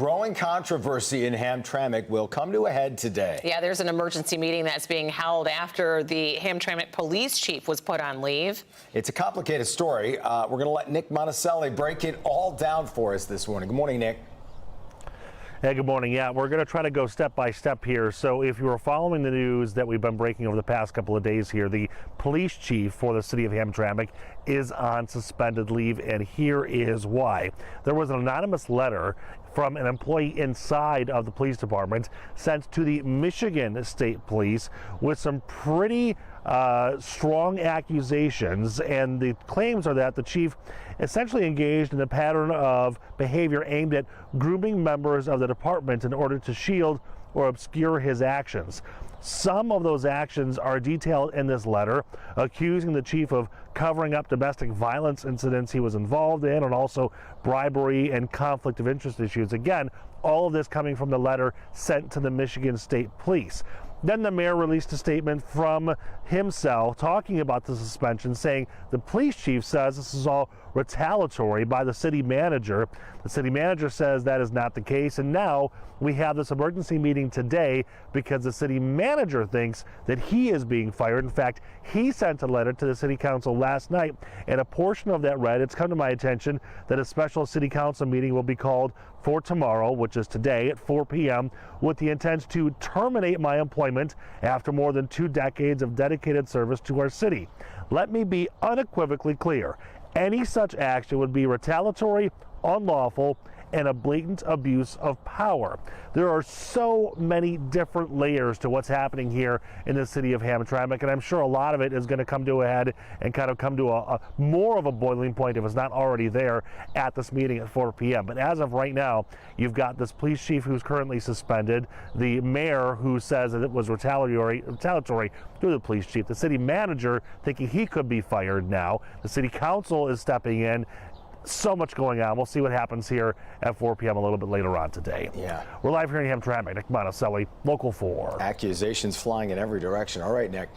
Growing controversy in Hamtramck will come to a head today. Yeah, there's an emergency meeting that's being held after the Hamtramck police chief was put on leave. It's a complicated story. We're going to let Nick Monticelli break it all down for us this morning. Good morning, Nick. Hey, good morning. Yeah, we're going to try to go step by step here. So if you were following the news that we've been breaking over the past couple of days here, the police chief for the city of Hamtramck is on suspended leave, and here is why. There was an anonymous letter from an employee inside of the police department sent to the Michigan State Police with some pretty strong accusations, and the claims are that the chief essentially engaged in a pattern of behavior aimed at grooming members of the department in order to shield or obscure his actions. Some of those actions are detailed in this letter, accusing the chief of covering up domestic violence incidents he was involved in, and also bribery and conflict of interest issues. Again, all of this coming from the letter sent to the Michigan State Police. Then the mayor released a statement from himself talking about the suspension, saying the police chief says this is all retaliatory by the city manager. The city manager says that is not the case, and now we have this emergency meeting today because the city manager thinks that he is being fired. In fact, he sent a letter to the city council last night, and a portion of that read, it's come to my attention that a special city council meeting will be called for tomorrow, which is today at 4 p.m., with the intent to terminate my employment after more than 2 decades of dedicated service to our city. Let me be unequivocally clear. Any such action would be retaliatory, unlawful, and a blatant abuse of power. There are so many different layers to what's happening here in the city of Hamtramck, and I'm sure a lot of it is going to come to a head and kind of come to a more of a boiling point, if it's not already there, at this meeting at 4 p.m. But as of right now, you've got this police chief who's currently suspended, the mayor who says that it was retaliatory through the police chief, the city manager thinking he could be fired now, the city council is stepping in. So much going on. We'll see what happens here at 4 p.m. a little bit later on today. Yeah. We're live here in Hamtramck. Nick Monticelli, Local 4. Accusations flying in every direction. All right, Nick.